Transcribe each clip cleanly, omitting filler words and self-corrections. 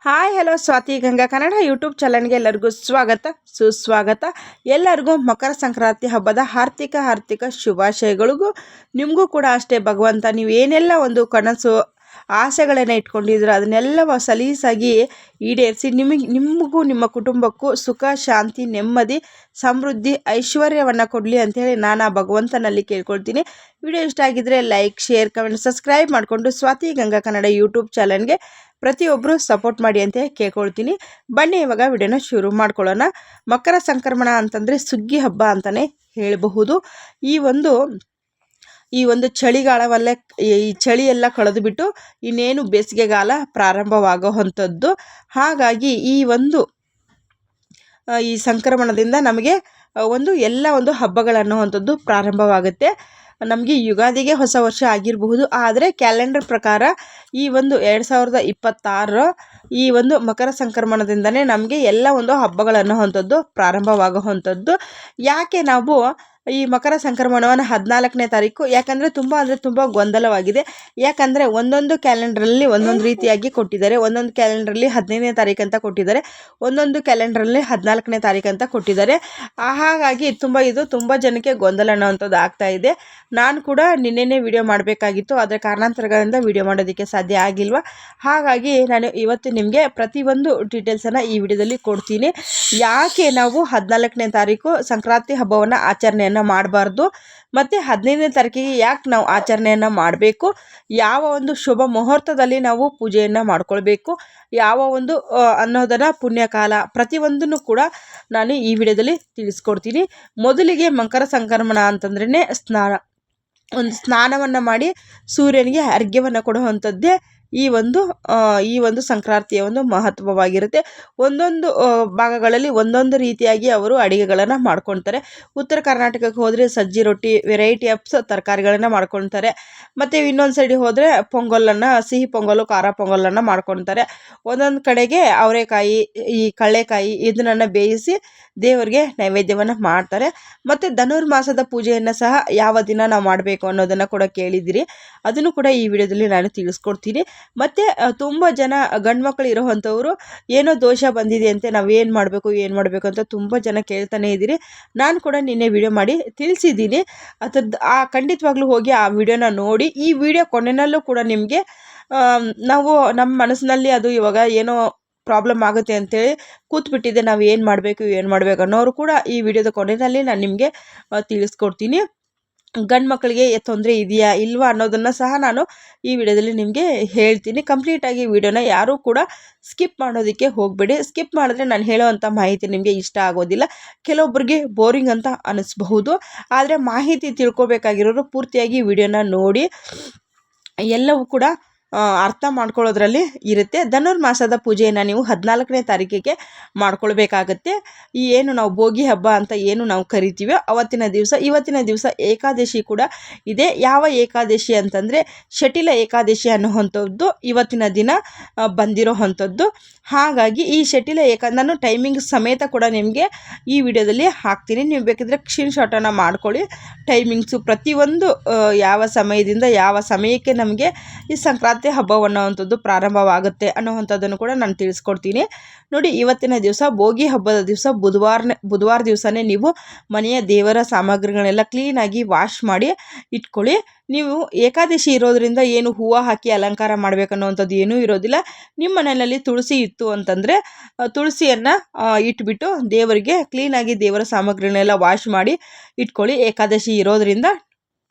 Hi hello Swathi Ganga Kannada YouTube ಚಾನಲ್ಗೆ ಎಲ್ಲರಿಗೂ ಸ್ವಾಗತ ಸುಸ್ವಾಗತ. ಎಲ್ಲರಿಗೂ ಮಕರ ಸಂಕ್ರಾಂತಿ ಹಬ್ಬದ ಹಾರ್ದಿಕ ಶುಭಾಶಯಗಳಿಗೂ. ನಿಮಗೂ ಕೂಡ ಅಷ್ಟೇ, ಭಗವಂತ ನೀವು ಏನೆಲ್ಲ ಒಂದು ಕನಸು ಆಸೆಗಳನ್ನು ಇಟ್ಕೊಂಡಿದ್ರು ಅದನ್ನೆಲ್ಲ ಸಲೀಸಾಗಿ ಈಡೇರಿಸಿ ನಿಮಗೂ ನಿಮ್ಮ ಕುಟುಂಬಕ್ಕೂ ಸುಖ ಶಾಂತಿ ನೆಮ್ಮದಿ ಸಮೃದ್ಧಿ ಐಶ್ವರ್ಯವನ್ನು ಕೊಡಲಿ ಅಂಥೇಳಿ ನಾನು ಆ ಭಗವಂತನಲ್ಲಿ ಕೇಳ್ಕೊಳ್ತೀನಿ. ವಿಡಿಯೋ ಇಷ್ಟ ಆಗಿದ್ದರೆ ಲೈಕ್ ಶೇರ್ ಕಮೆಂಟ್ ಸಬ್ಸ್ಕ್ರೈಬ್ ಮಾಡಿಕೊಂಡು ಸ್ವಾತಿ ಗಂಗಾ ಕನ್ನಡ ಯೂಟ್ಯೂಬ್ ಚಾನಲ್ಗೆ ಪ್ರತಿಯೊಬ್ಬರು ಸಪೋರ್ಟ್ ಮಾಡಿ ಅಂತ ಕೇಳ್ಕೊಳ್ತೀನಿ. ಬನ್ನಿ ಇವಾಗ ವಿಡಿಯೋನ ಶುರು ಮಾಡ್ಕೊಳ್ಳೋಣ. ಮಕರ ಸಂಕ್ರಮಣ ಅಂತಂದರೆ ಸುಗ್ಗಿ ಹಬ್ಬ ಅಂತಲೇ ಹೇಳಬಹುದು. ಈ ಒಂದು ಚಳಿಗಾಲವಲ್ಲೇ ಈ ಚಳಿಯೆಲ್ಲ ಕಳೆದು ಬಿಟ್ಟು ಇನ್ನೇನು ಬೇಸಿಗೆಗಾಲ ಪ್ರಾರಂಭವಾಗುವಂಥದ್ದು. ಹಾಗಾಗಿ ಈ ಸಂಕ್ರಮಣದಿಂದ ನಮಗೆ ಎಲ್ಲ ಹಬ್ಬಗಳನ್ನುವಂಥದ್ದು ಪ್ರಾರಂಭವಾಗುತ್ತೆ. ನಮಗೆ ಯುಗಾದಿಗೆ ಹೊಸ ವರ್ಷ ಆಗಿರಬಹುದು, ಆದರೆ ಕ್ಯಾಲೆಂಡರ್ ಪ್ರಕಾರ ಈ 2026 ಈ ಮಕರ ಸಂಕ್ರಮಣದಿಂದನೇ ನಮಗೆ ಎಲ್ಲ ಹಬ್ಬಗಳನ್ನುವಂಥದ್ದು ಪ್ರಾರಂಭವಾಗುವಂಥದ್ದು. ಯಾಕೆ ನಾವು ಈ ಮಕರ ಸಂಕ್ರಮಣವನ್ನು 14ನೇ ತಾರೀಕು, ಯಾಕಂದರೆ ತುಂಬ ಗೊಂದಲವಾಗಿದೆ. ಯಾಕಂದರೆ ಒಂದೊಂದು ಕ್ಯಾಲೆಂಡ್ರಲ್ಲಿ ಒಂದೊಂದು ರೀತಿಯಾಗಿ ಕೊಟ್ಟಿದ್ದಾರೆ. ಒಂದೊಂದು ಕ್ಯಾಲೆಂಡ್ರಲ್ಲಿ 15ನೇ ತಾರೀಕು ಅಂತ ಕೊಟ್ಟಿದ್ದಾರೆ, ಒಂದೊಂದು ಕ್ಯಾಲೆಂಡ್ರಲ್ಲಿ 14ನೇ ತಾರೀಕು ಅಂತ ಕೊಟ್ಟಿದ್ದಾರೆ. ಹಾಗಾಗಿ ಇದು ತುಂಬ ಜನಕ್ಕೆ ಗೊಂದಲ ಅನ್ನೋವಂಥದ್ದು ಆಗ್ತಾ ಇದೆ. ನಾನು ಕೂಡ ನಿನ್ನೆನೇ ವಿಡಿಯೋ ಮಾಡಬೇಕಾಗಿತ್ತು, ಆದರೆ ಕಾರಣಾಂತರಗಳಿಂದ ವಿಡಿಯೋ ಮಾಡೋದಕ್ಕೆ ಸಾಧ್ಯ ಆಗಿಲ್ವ. ಹಾಗಾಗಿ ನಾನು ಇವತ್ತು ನಿಮಗೆ ಪ್ರತಿಯೊಂದು ಡೀಟೇಲ್ಸನ್ನು ಈ ವಿಡಿಯೋದಲ್ಲಿ ಕೊಡ್ತೀನಿ. ಯಾಕೆ ನಾವು 14ನೇ ತಾರೀಕು ಸಂಕ್ರಾಂತಿ ಹಬ್ಬವನ್ನು ಆಚರಣೆಯನ್ನು ಮಾಡಬಾರ್ದು, ಮತ್ತು 15ನೇ ತಾರೀಕಿಗೆ ಯಾಕೆ ನಾವು ಆಚರಣೆಯನ್ನು ಮಾಡಬೇಕು, ಯಾವ ಶುಭ ಮುಹೂರ್ತದಲ್ಲಿ ನಾವು ಪೂಜೆಯನ್ನು ಮಾಡ್ಕೊಳ್ಬೇಕು, ಯಾವ ಅನ್ನೋದನ್ನು ಪುಣ್ಯಕಾಲ ಪ್ರತಿಯೊಂದನ್ನು ಕೂಡ ನಾನು ಈ ವಿಡಿಯೋದಲ್ಲಿ ತಿಳಿಸ್ಕೊಡ್ತೀನಿ. ಮೊದಲಿಗೆ ಮಕರ ಸಂಕ್ರಮಣ ಅಂತಂದ್ರೇ ಸ್ನಾನವನ್ನು ಮಾಡಿ ಸೂರ್ಯನಿಗೆ ಅರ್ಘ್ಯವನ್ನು ಕೊಡುವಂಥದ್ದೇ ಈ ಸಂಕ್ರಾಂತಿಯ ಮಹತ್ವವಾಗಿರುತ್ತೆ. ಒಂದೊಂದು ಭಾಗಗಳಲ್ಲಿ ಒಂದೊಂದು ರೀತಿಯಾಗಿ ಅವರು ಅಡುಗೆಗಳನ್ನು ಮಾಡ್ಕೊಳ್ತಾರೆ. ಉತ್ತರ ಕರ್ನಾಟಕಕ್ಕೆ ಹೋದರೆ ಸಜ್ಜಿ ರೊಟ್ಟಿ, ವೆರೈಟಿ ಆಫ್ಸ್ ತರಕಾರಿಗಳನ್ನು ಮಾಡ್ಕೊಳ್ತಾರೆ. ಮತ್ತು ಇನ್ನೊಂದು ಸೈಡಿಗೆ ಹೋದರೆ ಪೊಂಗಲನ್ನು, ಸಿಹಿ ಪೊಂಗಲು, ಖಾರ ಪೊಂಗಲನ್ನು ಮಾಡ್ಕೊಳ್ತಾರೆ. ಒಂದೊಂದು ಕಡೆಗೆ ಅವರೆಕಾಯಿ, ಈ ಕಡಲೆಕಾಯಿ ಇದನ್ನು ಬೇಯಿಸಿ ದೇವರಿಗೆ ನೈವೇದ್ಯವನ್ನು ಮಾಡ್ತಾರೆ. ಮತ್ತು ಧನುರ್ಮಾಸದ ಪೂಜೆಯನ್ನು ಸಹ ಯಾವ ದಿನ ನಾವು ಮಾಡಬೇಕು ಅನ್ನೋದನ್ನು ಕೂಡ ಕೇಳಿದ್ದೀರಿ, ಅದನ್ನು ಕೂಡ ಈ ವಿಡಿಯೋದಲ್ಲಿ ನಾನು ತಿಳಿಸ್ಕೊಡ್ತೀನಿ. ಮತ್ತು ತುಂಬ ಜನ ಗಂಡು ಮಕ್ಕಳು ಇರೋವಂಥವ್ರು ಏನೋ ದೋಷ ಬಂದಿದೆ ಅಂತೆ, ನಾವು ಏನು ಮಾಡಬೇಕು ಅಂತ ತುಂಬ ಜನ ಕೇಳ್ತಾನೆ ಇದ್ದೀರಿ. ನಾನು ಕೂಡ ನಿನ್ನೆ ವಿಡಿಯೋ ಮಾಡಿ ತಿಳಿಸಿದ್ದೀನಿ. ಖಂಡಿತವಾಗ್ಲೂ ಹೋಗಿ ಆ ವಿಡಿಯೋನ ನೋಡಿ. ಈ ವಿಡಿಯೋ ಕೊನೆಯಲ್ಲೂ ಕೂಡ ನಿಮಗೆ ನಾವು ನಮ್ಮ ಮನಸ್ಸಿನಲ್ಲಿ ಅದು ಇವಾಗ ಏನೋ ಪ್ರಾಬ್ಲಮ್ ಆಗುತ್ತೆ ಅಂತೇಳಿ ಕೂತ್ಬಿಟ್ಟಿದೆ, ನಾವು ಏನು ಮಾಡಬೇಕು ಅನ್ನೋರು ಕೂಡ ಈ ವಿಡಿಯೋದ ಕೊನೆಯಲ್ಲಿ ನಾನು ನಿಮಗೆ ತಿಳಿಸ್ಕೊಡ್ತೀನಿ. ಗಂಡು ಮಕ್ಕಳಿಗೆ ತೊಂದರೆ ಇದೆಯಾ ಇಲ್ವಾ ಅನ್ನೋದನ್ನು ಸಹ ನಾನು ಈ ವಿಡಿಯೋದಲ್ಲಿ ನಿಮಗೆ ಹೇಳ್ತೀನಿ. ಕಂಪ್ಲೀಟಾಗಿ ವಿಡಿಯೋನ ಯಾರೂ ಕೂಡ ಸ್ಕಿಪ್ ಮಾಡೋದಕ್ಕೆ ಹೋಗಬೇಡಿ. ಸ್ಕಿಪ್ ಮಾಡಿದ್ರೆ ನಾನು ಹೇಳೋವಂಥ ಮಾಹಿತಿ ನಿಮಗೆ ಇಷ್ಟ ಆಗೋದಿಲ್ಲ, ಕೆಲವೊಬ್ಬರಿಗೆ ಬೋರಿಂಗ್ ಅಂತ ಅನ್ನಿಸ್ಬಹುದು. ಆದರೆ ಮಾಹಿತಿ ತಿಳ್ಕೊಬೇಕಾಗಿರೋರು ಪೂರ್ತಿಯಾಗಿ ವಿಡಿಯೋನ ನೋಡಿ ಎಲ್ಲವೂ ಕೂಡ ಅರ್ಥ ಮಾಡ್ಕೊಳ್ಳೋದ್ರಲ್ಲಿ ಇರುತ್ತೆ. ಧನುರ್ಮಾಸದ ಪೂಜೆಯನ್ನು ನೀವು 14ನೇ ತಾರೀಕಿಗೆ ಮಾಡ್ಕೊಳ್ಬೇಕಾಗತ್ತೆ. ಏನು ನಾವು ಭೋಗಿ ಹಬ್ಬ ಅಂತ ಏನು ನಾವು ಕರಿತೀವೋ ಇವತ್ತಿನ ದಿವಸ ಏಕಾದಶಿ ಕೂಡ ಇದೆ. ಯಾವ ಏಕಾದಶಿ ಅಂತಂದರೆ ಶಟಿಲ ಏಕಾದಶಿ ಅನ್ನುವಂಥದ್ದು ಇವತ್ತಿನ ದಿನ ಬಂದಿರೋ ಅಂಥದ್ದು. ಹಾಗಾಗಿ ಈ ಶಟಿಲ ನಾನು ಟೈಮಿಂಗ್ ಸಮೇತ ಕೂಡ ನಿಮಗೆ ಈ ವಿಡಿಯೋದಲ್ಲಿ ಹಾಕ್ತೀನಿ. ನೀವು ಬೇಕಿದ್ರೆ ಸ್ಕ್ರೀನ್ಶಾಟನ್ನು ಮಾಡ್ಕೊಳ್ಳಿ. ಟೈಮಿಂಗ್ಸು ಪ್ರತಿಯೊಂದು ಯಾವ ಸಮಯದಿಂದ ಯಾವ ಸಮಯಕ್ಕೆ ನಮಗೆ ಈ ಸಂಕ್ರಾಂತಿ ಹಬ್ಬವನ್ನುವಂಥದ್ದು ಪ್ರಾರಂಭವಾಗುತ್ತೆ ಅನ್ನುವಂಥದ್ದನ್ನು ಕೂಡ ನಾನು ತಿಳಿಸ್ಕೊಡ್ತೀನಿ. ನೋಡಿ, ಇವತ್ತಿನ ದಿವಸ ಭೋಗಿ ಹಬ್ಬದ ದಿವಸ ಬುಧವಾರ ದಿವಸನೇ ನೀವು ಮನೆಯ ದೇವರ ಸಾಮಗ್ರಿಗಳನ್ನೆಲ್ಲ ಕ್ಲೀನಾಗಿ ವಾಶ್ ಮಾಡಿ ಇಟ್ಕೊಳ್ಳಿ. ನೀವು ಏಕಾದಶಿ ಇರೋದ್ರಿಂದ ಏನು ಹೂವು ಹಾಕಿ ಅಲಂಕಾರ ಮಾಡಬೇಕನ್ನುವಂಥದ್ದು ಏನೂ ಇರೋದಿಲ್ಲ. ನಿಮ್ಮ ಮನೆಯಲ್ಲಿ ತುಳಸಿ ಇತ್ತು ಅಂತಂದರೆ ತುಳಸಿಯನ್ನು ಇಟ್ಬಿಟ್ಟು ದೇವರಿಗೆ ಕ್ಲೀನಾಗಿ ದೇವರ ಸಾಮಗ್ರಿಗಳನ್ನೆಲ್ಲ ವಾಶ್ ಮಾಡಿ ಇಟ್ಕೊಳ್ಳಿ. ಏಕಾದಶಿ ಇರೋದ್ರಿಂದ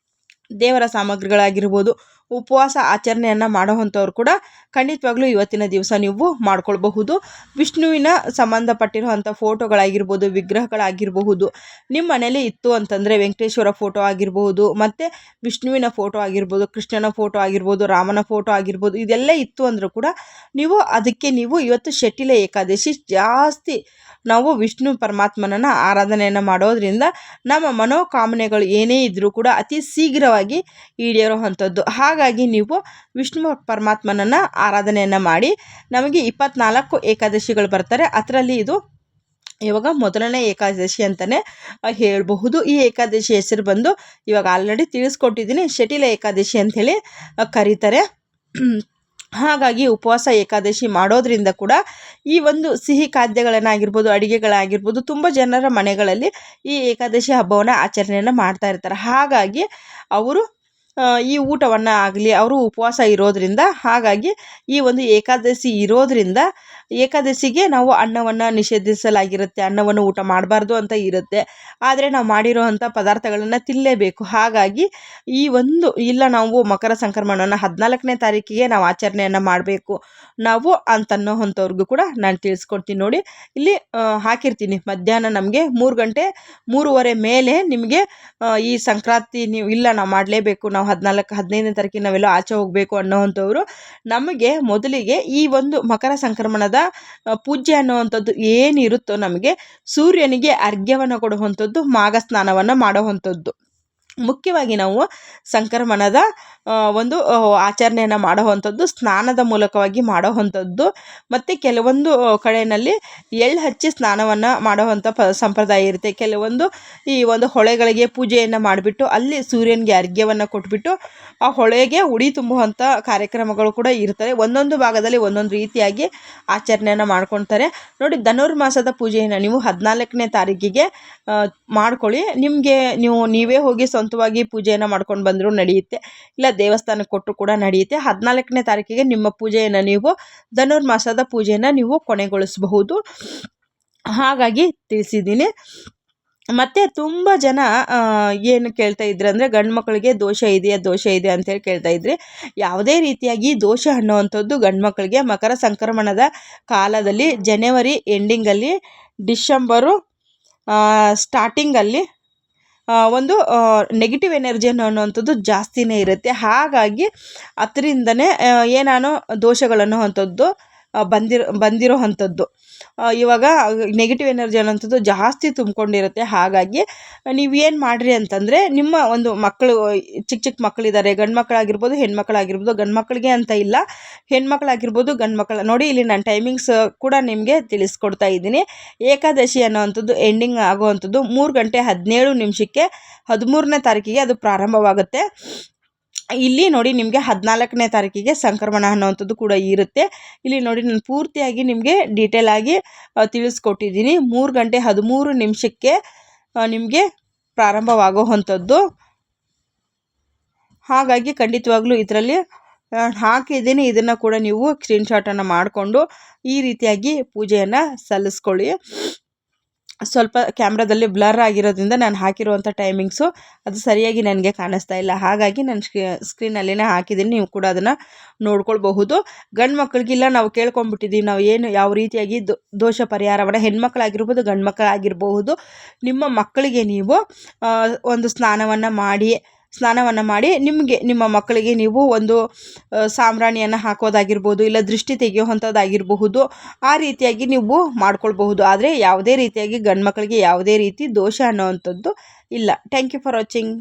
ದೇವರ ಸಾಮಗ್ರಿಗಳಾಗಿರ್ಬೋದು, ಉಪವಾಸ ಆಚರಣೆಯನ್ನು ಮಾಡುವಂಥವ್ರು ಕೂಡ ಖಂಡಿತವಾಗ್ಲೂ ಇವತ್ತಿನ ದಿವಸ ನೀವು ಮಾಡ್ಕೊಳ್ಬಹುದು. ವಿಷ್ಣುವಿನ ಸಂಬಂಧಪಟ್ಟಿರುವಂಥ ಫೋಟೋಗಳಾಗಿರ್ಬೋದು, ವಿಗ್ರಹಗಳಾಗಿರಬಹುದು ನಿಮ್ಮ ಮನೇಲಿ ಇತ್ತು ಅಂತಂದರೆ ವೆಂಕಟೇಶ್ವರ ಫೋಟೋ ಆಗಿರಬಹುದು, ಮತ್ತು ವಿಷ್ಣುವಿನ ಫೋಟೋ ಆಗಿರ್ಬೋದು, ಕೃಷ್ಣನ ಫೋಟೋ ಆಗಿರ್ಬೋದು, ರಾಮನ ಫೋಟೋ ಆಗಿರ್ಬೋದು, ಇದೆಲ್ಲ ಇತ್ತು ಅಂದರೂ ಕೂಡ ಅದಕ್ಕೆ ಇವತ್ತು ಶಟಿಲ ಏಕಾದಶಿ ಜಾಸ್ತಿ ನಾವು ವಿಷ್ಣು ಪರಮಾತ್ಮನನ್ನು ಆರಾಧನೆಯನ್ನು ಮಾಡೋದ್ರಿಂದ ನಮ್ಮ ಮನೋಕಾಮನೆಗಳು ಏನೇ ಇದ್ದರೂ ಕೂಡ ಅತಿ ಶೀಘ್ರವಾಗಿ ಈಡೇರುವಂಥದ್ದು. ಹಾಗಾಗಿ ನೀವು ವಿಷ್ಣು ಪರಮಾತ್ಮನನ್ನು ಆರಾಧನೆಯನ್ನು ಮಾಡಿ. ನಮಗೆ 24 ಏಕಾದಶಿಗಳು ಬರ್ತಾರೆ, ಅದರಲ್ಲಿ ಇದು ಇವಾಗ ಮೊದಲನೇ ಏಕಾದಶಿ ಅಂತಲೇ ಹೇಳಬಹುದು. ಈ ಏಕಾದಶಿ ಹೆಸರು ಬಂದು ಇವಾಗ ಆಲ್ರೆಡಿ ತಿಳಿಸ್ಕೊಟ್ಟಿದ್ದೀನಿ, ಶಟಿಲ ಏಕಾದಶಿ ಅಂಥೇಳಿ ಕರೀತಾರೆ. ಹಾಗಾಗಿ ಉಪವಾಸ ಏಕಾದಶಿ ಮಾಡೋದ್ರಿಂದ ಕೂಡ ಈ ಒಂದು ಸಿಹಿ ಖಾದ್ಯಗಳನ್ನಾಗಿರ್ಬೋದು, ಅಡುಗೆಗಳಾಗಿರ್ಬೋದು ತುಂಬ ಜನರ ಮನೆಗಳಲ್ಲಿ ಈ ಏಕಾದಶಿ ಹಬ್ಬವನ್ನು ಆಚರಣೆಯನ್ನು ಮಾಡ್ತಾ ಇರ್ತಾರೆ. ಹಾಗಾಗಿ ಅವರು ಈ ಊಟವನ್ನು ಆಗಲಿ ಅವರು ಉಪವಾಸ ಇರೋದರಿಂದ, ಹಾಗಾಗಿ ಈ ಒಂದು ಏಕಾದಶಿ ಇರೋದರಿಂದ ಏಕಾದಶಿಗೆ ನಾವು ಅನ್ನವನ್ನು ನಿಷೇಧಿಸಲಾಗಿರುತ್ತೆ, ಅನ್ನವನ್ನು ಊಟ ಮಾಡಬಾರ್ದು ಅಂತ ಇರುತ್ತೆ. ಆದರೆ ನಾವು ಮಾಡಿರೋವಂಥ ಪದಾರ್ಥಗಳನ್ನು ತಿನ್ನಲೇಬೇಕು. ಹಾಗಾಗಿ ಈ ಒಂದು ಇಲ್ಲ ನಾವು ಮಕರ ಸಂಕ್ರಮಣವನ್ನು 14ನೇ ತಾರೀಕಿಗೆ ನಾವು ಆಚರಣೆಯನ್ನು ಮಾಡಬೇಕು ನಾವು ಅಂತನ್ನೋವಂಥವ್ರಿಗೂ ಕೂಡ ನಾನು ತಿಳಿಸ್ಕೊಡ್ತೀನಿ. ನೋಡಿ ಇಲ್ಲಿ ಹಾಕಿರ್ತೀನಿ, ಮಧ್ಯಾಹ್ನ ನಮಗೆ 3 ಗಂಟೆ 3:30 ಮೇಲೆ ನಿಮಗೆ ಈ ಸಂಕ್ರಾಂತಿ ನೀವು ಇಲ್ಲ ನಾವು ಮಾಡಲೇಬೇಕು, ನಾವು 15ನೇ ತಾರೀಕಿಗೆ ನಾವೆಲ್ಲ ಆಚೆ ಹೋಗಬೇಕು ಅನ್ನೋವಂಥವ್ರು ನಮಗೆ ಮೊದಲಿಗೆ ಈ ಒಂದು ಮಕರ ಸಂಕ್ರಮಣದ ಪೂಜೆ ಅನ್ನುವಂಥದ್ದು ಏನಿರುತ್ತೋ ನಮಗೆ ಸೂರ್ಯನಿಗೆ ಅರ್ಘ್ಯವನ್ನು ಕೊಡುವಂಥದ್ದು, ಮಾಘ ಸ್ನಾನವನ್ನು ಮಾಡುವಂಥದ್ದು. ಮುಖ್ಯವಾಗಿ ನಾವು ಸಂಕ್ರಮಣದ ಒಂದು ಆಚರಣೆಯನ್ನು ಮಾಡುವಂಥದ್ದು ಸ್ನಾನದ ಮೂಲಕವಾಗಿ ಮಾಡುವಂಥದ್ದು. ಮತ್ತು ಕೆಲವೊಂದು ಕಡೆಯಲ್ಲಿ ಎಳ್ಳು ಹಚ್ಚಿ ಸ್ನಾನವನ್ನು ಮಾಡುವಂಥ ಸಂಪ್ರದಾಯ ಇರುತ್ತೆ. ಕೆಲವೊಂದು ಈ ಒಂದು ಹೊಳೆಗಳಿಗೆ ಪೂಜೆಯನ್ನು ಮಾಡಿಬಿಟ್ಟು ಅಲ್ಲಿ ಸೂರ್ಯನಿಗೆ ಅರ್ಘ್ಯವನ್ನು ಕೊಟ್ಬಿಟ್ಟು ಆ ಹೊಳೆಗೆ ಉಡಿ ತುಂಬುವಂಥ ಕಾರ್ಯಕ್ರಮಗಳು ಕೂಡ ಇರ್ತವೆ. ಒಂದೊಂದು ಭಾಗದಲ್ಲಿ ಒಂದೊಂದು ರೀತಿಯಾಗಿ ಆಚರಣೆಯನ್ನು ಮಾಡ್ಕೊಳ್ತಾರೆ. ನೋಡಿ, ಧನುರ್ಮಾಸದ ಪೂಜೆಯನ್ನು ನೀವು 14ನೇ ತಾರೀಕಿಗೆ ಮಾಡ್ಕೊಳ್ಳಿ. ನಿಮಗೆ ನೀವೇ ಹೋಗಿ ಸ್ವಂತವಾಗಿ ಪೂಜೆಯನ್ನು ಮಾಡ್ಕೊಂಡು ಬಂದರೂ ನಡೆಯುತ್ತೆ, ಇಲ್ಲ ದೇವಸ್ಥಾನಕ್ಕೆ ಕೊಟ್ಟರು ಕೂಡ ನಡೆಯುತ್ತೆ. 14ನೇ ತಾರೀಕಿಗೆ ನಿಮ್ಮ ಪೂಜೆಯನ್ನು ನೀವು ಧನುರ್ಮಾಸದ ಪೂಜೆಯನ್ನು ನೀವು ಕೊನೆಗೊಳಿಸಬಹುದು. ಹಾಗಾಗಿ ತಿಳಿಸಿದ್ದೀನಿ. ಮತ್ತು ತುಂಬ ಜನ ಏನು ಕೇಳ್ತಾ ಇದ್ರು ಅಂದರೆ, ಗಂಡು ಮಕ್ಕಳಿಗೆ ದೋಷ ಇದೆ ಅಂತೇಳಿ ಕೇಳ್ತಾ ಇದ್ರಿ. ಯಾವುದೇ ರೀತಿಯಾಗಿ ದೋಷ ಅನ್ನುವಂಥದ್ದು ಗಂಡು ಮಕ್ಕಳಿಗೆ ಮಕರ ಸಂಕ್ರಮಣದ ಕಾಲದಲ್ಲಿ ಜನವರಿ ಎಂಡಿಂಗಲ್ಲಿ, ಡಿಸೆಂಬರು ಸ್ಟಾರ್ಟಿಂಗಲ್ಲಿ ಒಂದು ನೆಗೆಟಿವ್ ಎನರ್ಜಿ ಅನ್ನುವಂಥದ್ದು ಜಾಸ್ತಿನೇ ಇರುತ್ತೆ. ಹಾಗಾಗಿ ಅದರಿಂದನೇ ಏನಾನೋ ದೋಷಗಳನ್ನು ಅಂಥದ್ದು ಬಂದಿರೋ ಅಂಥದ್ದು. ಇವಾಗ ನೆಗೆಟಿವ್ ಎನರ್ಜಿ ಅನ್ನೋಂಥದ್ದು ಜಾಸ್ತಿ ತುಂಬಿಕೊಂಡಿರುತ್ತೆ. ಹಾಗಾಗಿ ನೀವೇನು ಮಾಡಿರಿ ಅಂತಂದರೆ, ನಿಮ್ಮ ಒಂದು ಮಕ್ಕಳು ಚಿಕ್ಕ ಮಕ್ಕಳಿದ್ದಾರೆ, ಗಂಡು ಮಕ್ಕಳಾಗಿರ್ಬೋದು ಹೆಣ್ಮಕ್ಳಾಗಿರ್ಬೋದು, ಗಂಡು ಮಕ್ಕಳಿಗೆ ಅಂತ ಇಲ್ಲ, ಹೆಣ್ಮಕ್ಳಾಗಿರ್ಬೋದು ಗಂಡು ಮಕ್ಕಳು. ನೋಡಿ, ಇಲ್ಲಿ ನಾನು ಟೈಮಿಂಗ್ಸ್ ಕೂಡ ನಿಮಗೆ ತಿಳಿಸ್ಕೊಡ್ತಾ ಇದ್ದೀನಿ. ಏಕಾದಶಿ ಅನ್ನೋವಂಥದ್ದು ಎಂಡಿಂಗ್ ಆಗುವಂಥದ್ದು 3 ಗಂಟೆ 17 ನಿಮಿಷಕ್ಕೆ 13ನೇ ತಾರೀಕಿಗೆ ಅದು ಪ್ರಾರಂಭವಾಗುತ್ತೆ. ಇಲ್ಲಿ ನೋಡಿ, ನಿಮಗೆ 14ನೇ ತಾರೀಕಿಗೆ ಸಂಕ್ರಮಣ ಅನ್ನೋವಂಥದ್ದು ಕೂಡ ಇರುತ್ತೆ. ಇಲ್ಲಿ ನೋಡಿ, ನಾನು ಪೂರ್ತಿಯಾಗಿ ನಿಮಗೆ ಡೀಟೇಲ್ ಆಗಿ ತಿಳಿಸ್ಕೊಟ್ಟಿದ್ದೀನಿ. 3 ಗಂಟೆ 13 ನಿಮಿಷಕ್ಕೆ ನಿಮಗೆ ಪ್ರಾರಂಭವಾಗುವಂಥದ್ದು. ಹಾಗಾಗಿ ಖಂಡಿತವಾಗ್ಲೂ ಇದರಲ್ಲಿ ಹಾಕಿದ್ದೀನಿ, ಇದನ್ನು ಕೂಡ ನೀವು ಸ್ಕ್ರೀನ್ಶಾಟನ್ನು ಮಾಡಿಕೊಂಡು ಈ ರೀತಿಯಾಗಿ ಪೂಜೆಯನ್ನು ಸಲ್ಲಿಸ್ಕೊಳ್ಳಿ. ಸ್ವಲ್ಪ ಕ್ಯಾಮ್ರಾದಲ್ಲಿ ಬ್ಲರ್ ಆಗಿರೋದ್ರಿಂದ ನಾನು ಹಾಕಿರುವಂಥ ಟೈಮಿಂಗ್ಸು ಅದು ಸರಿಯಾಗಿ ನನಗೆ ಕಾಣಿಸ್ತಾ ಇಲ್ಲ. ಹಾಗಾಗಿ ನಾನು ಸ್ಕ್ರೀನಲ್ಲಿನೇ ಹಾಕಿದ್ದೀನಿ, ನೀವು ಕೂಡ ಅದನ್ನು ನೋಡ್ಕೊಳ್ಬಹುದು. ಗಂಡು ಮಕ್ಕಳಿಗಿಲ್ಲ, ನಾವು ಕೇಳ್ಕೊಂಬಿಟ್ಟಿದ್ದೀವಿ, ನಾವು ಯಾವ ರೀತಿಯಾಗಿ ದೋಷ ಪರಿಹಾರವನ್ನು, ಹೆಣ್ಮಕ್ಳಾಗಿರ್ಬೋದು ಗಂಡು ಮಕ್ಕಳಾಗಿರಬಹುದು, ನಿಮ್ಮ ಮಕ್ಕಳಿಗೆ ನೀವು ಒಂದು ಸ್ನಾನವನ್ನು ಮಾಡಿ ನಿಮ್ಮ ಮಕ್ಕಳಿಗೆ ನೀವು ಒಂದು ಸಾಂಬ್ರಾಣಿಯನ್ನು ಹಾಕೋದಾಗಿರ್ಬೋದು, ಇಲ್ಲ ದೃಷ್ಟಿ ತೆಗೆಯುವಂಥದ್ದಾಗಿರಬಹುದು, ಆ ರೀತಿಯಾಗಿ ನೀವು ಮಾಡ್ಕೊಳ್ಬಹುದು. ಆದರೆ ಯಾವುದೇ ರೀತಿಯಾಗಿ ಗಂಡು ಮಕ್ಕಳಿಗೆ ಯಾವುದೇ ರೀತಿ ದೋಷ ಅನ್ನೋವಂಥದ್ದು ಇಲ್ಲ. Thank you for watching.